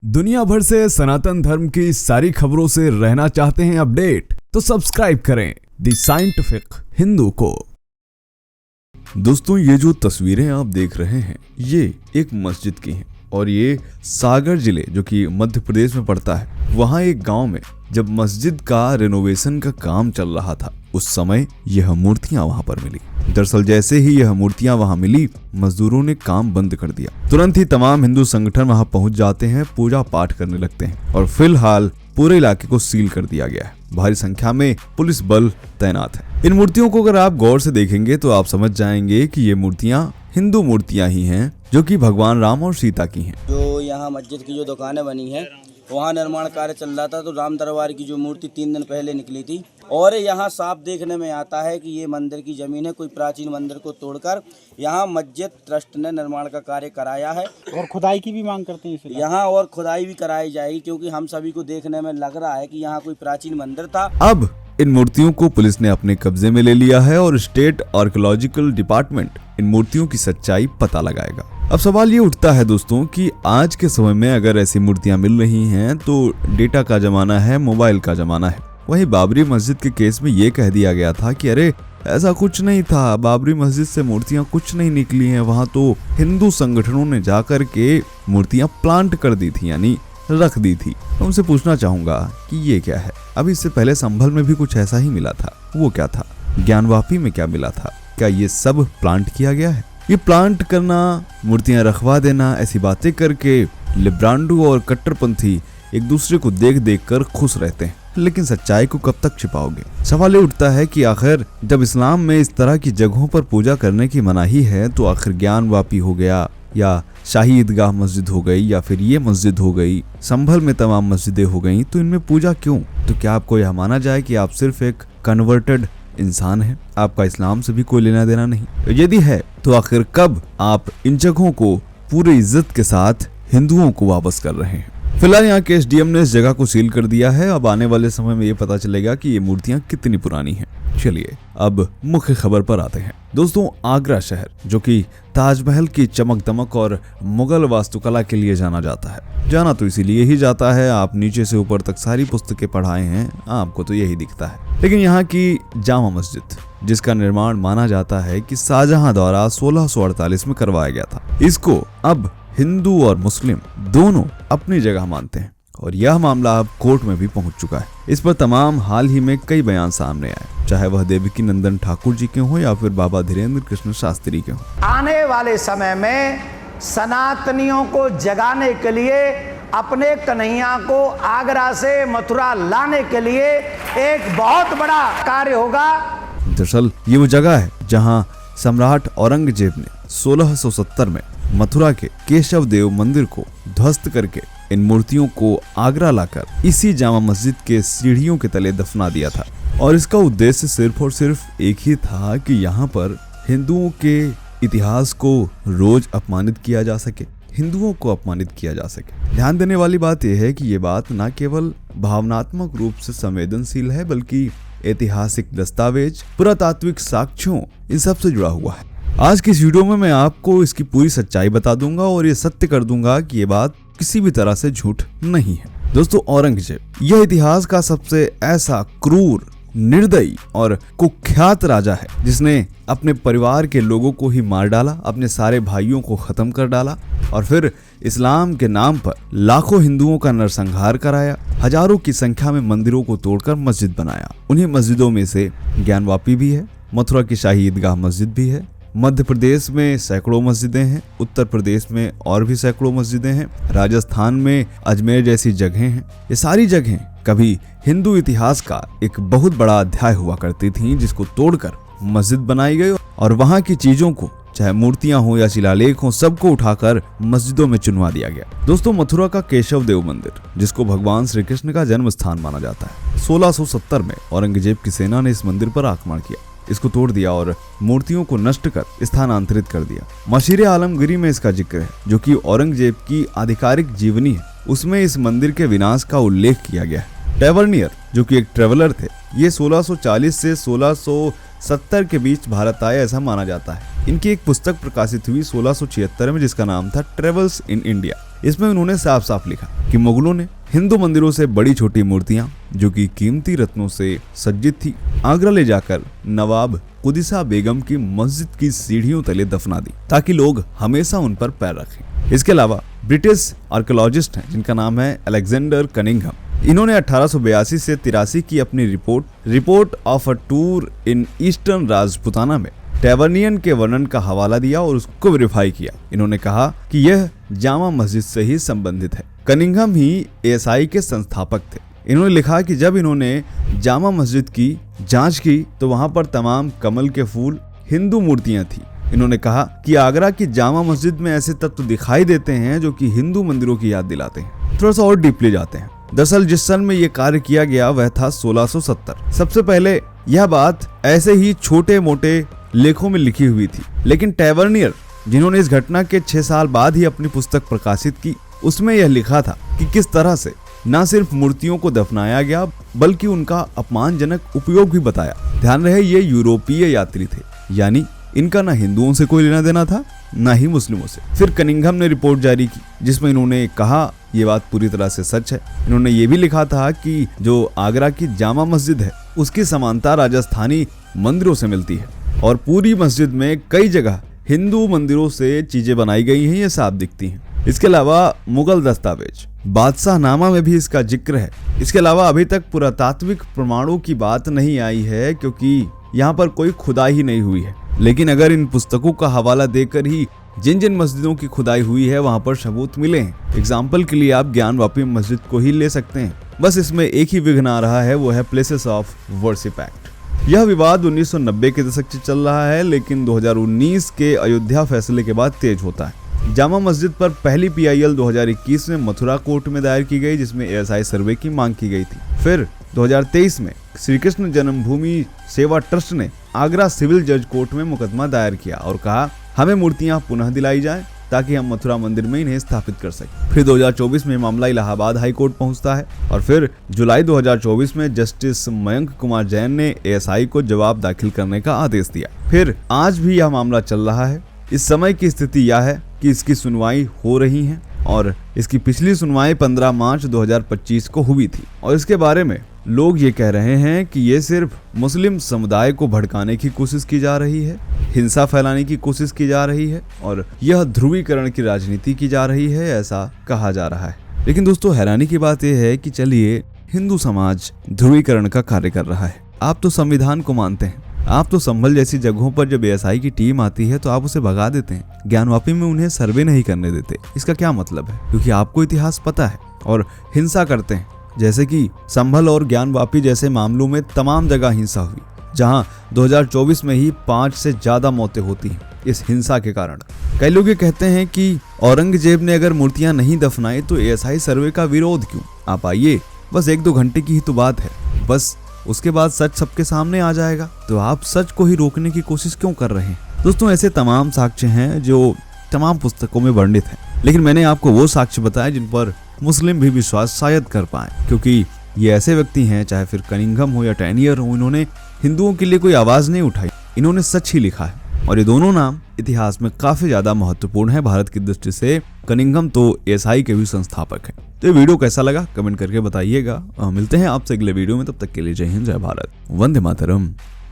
दुनिया भर से सनातन धर्म की सारी खबरों से रहना चाहते हैं अपडेट, तो सब्सक्राइब करें द साइंटिफिक हिंदू को। दोस्तों, ये जो तस्वीरें आप देख रहे हैं ये एक मस्जिद की हैं और ये सागर जिले जो कि मध्य प्रदेश में पड़ता है, वहाँ एक गांव में जब मस्जिद का रेनोवेशन का काम चल रहा था उस समय यह मूर्तियां वहां पर मिली। दरअसल जैसे ही यह मूर्तियां वहां मिली, मजदूरों ने काम बंद कर दिया। तुरंत ही तमाम हिंदू संगठन वहां पहुंच जाते हैं, पूजा पाठ करने लगते हैं और फिलहाल पूरे इलाके को सील कर दिया गया है। भारी संख्या में पुलिस बल तैनात है। इन मूर्तियों को अगर आप गौर से देखेंगे तो आप समझ जाएंगे कि ये मूर्तियां हिंदू मूर्तियां ही हैं जो कि भगवान राम और सीता की हैं। जो यहाँ मस्जिद की जो दुकानें बनी है वहाँ निर्माण कार्य चल रहा था, तो राम दरबार की जो मूर्ति 3 दिन पहले निकली थी और यहाँ साफ देखने में आता है कि ये मंदिर की जमीन है। कोई प्राचीन मंदिर को तोड़कर यहाँ मस्जिद ट्रस्ट ने निर्माण का कार्य कराया है और खुदाई की भी मांग करते हैं यहाँ, और खुदाई भी कराई जाएगी क्योंकि हम सभी को देखने में लग रहा है कि यहाँ कोई प्राचीन मंदिर था। अब इन मूर्तियों को पुलिस ने अपने कब्जे में ले लिया है और स्टेट आर्कियोलॉजिकल डिपार्टमेंट इन मूर्तियों की सच्चाई पता लगाएगा। अब सवाल ये उठता है दोस्तों कि आज के समय में अगर ऐसी मूर्तियां मिल रही हैं तो डेटा का जमाना है, मोबाइल का जमाना है। वहीं बाबरी मस्जिद के केस में ये कह दिया गया था कि अरे ऐसा कुछ नहीं था, बाबरी मस्जिद से मूर्तियां कुछ नहीं निकली हैं, वहां तो हिंदू संगठनों ने जाकर के मूर्तियां प्लांट कर दी थी, यानी रख दी थी। तो उनसे पूछना चाहूंगा कि ये क्या है। अब इससे पहले संभल में भी कुछ ऐसा ही मिला था, वो क्या था? ज्ञानवापी में क्या मिला था? क्या ये सब प्लांट किया गया है? ये प्लांट करना, मूर्तियां रखवा देना, ऐसी बातें करके लिब्रांडू और कट्टरपंथी एक दूसरे को देख देख कर खुश रहते हैं, लेकिन सच्चाई को कब तक छिपाओगे? सवाल ये उठता है कि आखिर जब इस्लाम में इस तरह की जगहों पर पूजा करने की मनाही है तो आखिर ज्ञानवापी हो गया या शाही ईदगाह मस्जिद हो गई या फिर ये मस्जिद हो गई, संभल में तमाम मस्जिदें हो गई, तो इनमें पूजा क्यों? तो क्या आपको यह माना जाए कि आप सिर्फ एक कन्वर्टेड इंसान है, आपका इस्लाम से भी कोई लेना देना नहीं? यदि है तो आखिर कब आप इन जगहों को पूरी इज्जत के साथ हिंदुओं को वापस कर रहे हैं? फिलहाल यहाँ के एसडीएम ने इस जगह को सील कर दिया है। अब आने वाले समय में ये पता चलेगा कि ये मूर्तियां कितनी पुरानी हैं। चलिए अब मुख्य खबर पर आते हैं। दोस्तों, आगरा शहर जो कि ताजमहल की चमक दमक और मुगल वास्तुकला के लिए जाना जाता है, जाना तो इसीलिए ही जाता है, आप नीचे से ऊपर तक सारी पुस्तकें पढ़ाए हैं, आपको तो यही दिखता है। लेकिन यहाँ की जामा मस्जिद, जिसका निर्माण माना जाता है कि शाहजहां द्वारा 1648 में करवाया गया था, इसको अब हिंदू और मुस्लिम दोनों अपनी जगह मानते हैं और यह मामला अब कोर्ट में भी पहुंच चुका है। इस पर तमाम हाल ही में कई बयान सामने आए, चाहे वह देवकी नंदन ठाकुर जी के हों या फिर बाबा धीरेन्द्र कृष्ण शास्त्री के हों। आने वाले समय में सनातनियों को जगाने के लिए, अपने कन्हैया को आगरा से मथुरा लाने के लिए एक बहुत बड़ा कार्य होगा। दरअसल ये वो जगह है जहां सम्राट औरंगजेब ने 1670 में मथुरा के केशव देव मंदिर को ध्वस्त करके इन मूर्तियों को आगरा लाकर इसी जामा मस्जिद के सीढ़ियों के तले दफना दिया था। और इसका उद्देश्य सिर्फ और सिर्फ एक ही था कि यहाँ पर हिंदुओं के इतिहास को रोज अपमानित किया जा सके, हिंदुओं को अपमानित किया जा सके। ध्यान देने वाली बात यह है कि ये बात न केवल भावनात्मक रूप से संवेदनशील है बल्कि ऐतिहासिक दस्तावेज, पुरातात्विक साक्ष्यों, इन सब से जुड़ा हुआ है। आज की इस वीडियो में मैं आपको इसकी पूरी सच्चाई बता दूंगा और ये सत्य कर दूंगा कि ये बात किसी भी तरह से झूठ नहीं है। दोस्तों, औरंगजेब यह इतिहास का सबसे ऐसा क्रूर, निर्दयी और कुख्यात राजा है जिसने अपने परिवार के लोगों को ही मार डाला, अपने सारे भाइयों को खत्म कर डाला और फिर इस्लाम के नाम पर लाखों हिंदुओं का नरसंहार कराया, हजारों की संख्या में मंदिरों को तोड़कर मस्जिद बनाया। उन्हीं मस्जिदों में से ज्ञानवापी भी है, मथुरा की शाही ईदगाह मस्जिद भी है, मध्य प्रदेश में सैकड़ों मस्जिदें हैं, उत्तर प्रदेश में और भी सैकड़ों मस्जिदें हैं, राजस्थान में अजमेर जैसी जगहें हैं। ये सारी जगहें कभी हिंदू इतिहास का एक बहुत बड़ा अध्याय हुआ करती थीं, जिसको तोड़कर मस्जिद बनाई गई और वहां की चीजों को, चाहे मूर्तियां हो या शिलालेख हो, सबको उठाकर मस्जिदों में चुनवा दिया गया। दोस्तों, मथुरा का केशव देव मंदिर, जिसको भगवान श्री कृष्ण का जन्म स्थान माना जाता है, 1670 में औरंगजेब की सेना ने इस मंदिर पर आक्रमण किया, इसको तोड़ दिया और मूर्तियों को नष्ट कर स्थानांतरित कर दिया। मशीर आलमगीरी में इसका जिक्र है, जो कि औरंगजेब की आधिकारिक जीवनी है, उसमें इस मंदिर के विनाश का उल्लेख किया गया है। टेवर्नियर, जो कि एक ट्रेवलर थे, ये 1640 से 70 के बीच भारत आए ऐसा माना जाता है। इनकी एक पुस्तक प्रकाशित हुई 1676 में जिसका नाम था ट्रेवल्स इन इंडिया। इसमें उन्होंने साफ साफ लिखा कि मुगलों ने हिंदू मंदिरों से बड़ी छोटी मूर्तियां जो कि कीमती रत्नों से सज्जित थी आगरा ले जाकर नवाब कुदिसा बेगम की मस्जिद की सीढ़ियों तले दफना दी ताकि लोग हमेशा उन पर पैर रखें। इसके अलावा ब्रिटिश आर्कियोलॉजिस्ट हैं जिनका नाम है अलेक्जेंडर कनिंघम। इन्होंने 1882 से 83 की अपनी report of a tour in eastern Rajputana में टैवर्नियन के वर्णन का हवाला दिया और उसको वेरीफाई किया। इन्होंने कहा कि यह जामा मस्जिद से ही संबंधित है। कनिंघम ही एएसआई के संस्थापक थे। इन्होंने लिखा कि जब इन्होंने जामा मस्जिद की जांच की तो वहां पर तमाम कमल के फूल हिंदू मूर्तियां थी। इन्होंने कहा कि आगरा की जामा मस्जिद में ऐसे तत्व दिखाई देते हैं जो कि हिंदू मंदिरों की याद दिलाते हैं। थोड़ा सा और डीपली जाते हैं। दरअसल जिस सन में यह कार्य किया गया वह था 1670। सबसे पहले यह बात ऐसे ही छोटे मोटे लेखों में लिखी हुई थी, लेकिन टैवर्नियर जिन्होंने इस घटना के 6 साल बाद ही अपनी पुस्तक प्रकाशित की उसमें यह लिखा था कि किस तरह से न सिर्फ मूर्तियों को दफनाया गया बल्कि उनका अपमानजनक उपयोग भी बताया। ध्यान रहे ये यूरोपीय यात्री थे, यानी इनका ना हिंदुओं से कोई लेना देना था ना ही मुस्लिमों से। फिर कनिंघम ने रिपोर्ट जारी की जिसमें इन्होंने कहा ये बात पूरी तरह से सच है। इन्होंने ये भी लिखा था कि जो आगरा की जामा मस्जिद है उसकी समानता राजस्थानी मंदिरों से मिलती है और पूरी मस्जिद में कई जगह हिंदू मंदिरों से चीजें बनाई गई हैं, ये साफ दिखती हैं। इसके अलावा मुगल दस्तावेज बादशाहनामा में भी इसका जिक्र है। इसके अलावा अभी तक पुरातात्विक प्रमाणों की बात नहीं आई है क्योंकि यहाँ पर कोई खुदाई ही नहीं हुई है, लेकिन अगर इन पुस्तकों का हवाला देकर ही जिन जिन मस्जिदों की खुदाई हुई है वहां पर सबूत मिले हैं। एग्जाम्पल के लिए आप ज्ञानवापी मस्जिद को ही ले सकते हैं। बस इसमें एक ही विघ्न आ रहा है, वो है प्लेसेस ऑफ वर्शिप एक्ट। यह विवाद 1990 के दशक से चल रहा है, लेकिन 2019 के अयोध्या फैसले के बाद तेज होता है। जामा मस्जिद पर पहली PIL 2021 में मथुरा कोर्ट में दायर की गई जिसमें ASI सर्वे की मांग की गई थी। फिर 2023 में श्री कृष्ण जन्मभूमि सेवा ट्रस्ट ने आगरा सिविल जज कोर्ट में मुकदमा दायर किया और कहा हमें मूर्तियां पुनः दिलाई जाएं ताकि हम मथुरा मंदिर में इन्हें स्थापित कर सकें। फिर 2024 में मामला इलाहाबाद हाई कोर्ट पहुंचता है और फिर जुलाई 2024 में जस्टिस मयंक कुमार जैन ने ASI को जवाब दाखिल करने का आदेश दिया। फिर आज भी यह मामला चल रहा है। इस समय की स्थिति यह है कि इसकी सुनवाई हो रही है और इसकी पिछली सुनवाई 15 मार्च 2025 को हुई थी और इसके बारे में लोग ये कह रहे हैं कि ये सिर्फ मुस्लिम समुदाय को भड़काने की कोशिश की जा रही है, हिंसा फैलाने की कोशिश की जा रही है और यह ध्रुवीकरण की राजनीति की जा रही है, ऐसा कहा जा रहा है। लेकिन दोस्तों हैरानी की बात यह है कि चलिए हिंदू समाज ध्रुवीकरण का कार्य कर रहा है। आप तो संविधान को मानते हैं, आप तो संभल जैसी जगहों पर जब ASI की टीम आती है तो आप उसे भगा देते हैं, ज्ञानवापी में उन्हें सर्वे नहीं करने देते। इसका क्या मतलब है? क्योंकि आपको इतिहास पता है और हिंसा करते हैं, जैसे कि संभल और ज्ञानवापी जैसे मामलों में तमाम जगह हिंसा हुई, जहां 2024 में ही 5 से ज्यादा मौतें होती हैं इस हिंसा के कारण। कई लोग ये कहते हैं कि औरंगजेब ने अगर मूर्तियां नहीं दफनाई तो ASI सर्वे का विरोध क्यों? आप आइए, बस 1-2 घंटे की ही तो बात है, बस उसके बाद सच सबके सामने आ जाएगा। तो आप सच को ही रोकने की कोशिश क्यों कर रहे हैं? दोस्तों ऐसे तमाम साक्ष्य हैं जो तमाम पुस्तकों में वर्णित हैं, लेकिन मैंने आपको वो साक्ष्य बताए जिन पर मुस्लिम भी विश्वास शायद कर पाए, क्योंकि ये ऐसे व्यक्ति हैं, चाहे फिर कनिंघम हो या टैनियर हो, इन्होंने हिंदुओं के लिए कोई आवाज नहीं उठाई, इन्होंने सच ही लिखा है और ये दोनों नाम इतिहास में काफी ज्यादा महत्वपूर्ण है भारत की दृष्टि से। कनिंघम तो ASI के भी संस्थापक हैं। तो ये वीडियो कैसा लगा कमेंट करके बताइएगा। मिलते हैं आपसे अगले वीडियो में, तब तक के लिए जय हिंद, जय भारत, वंदे मातरम।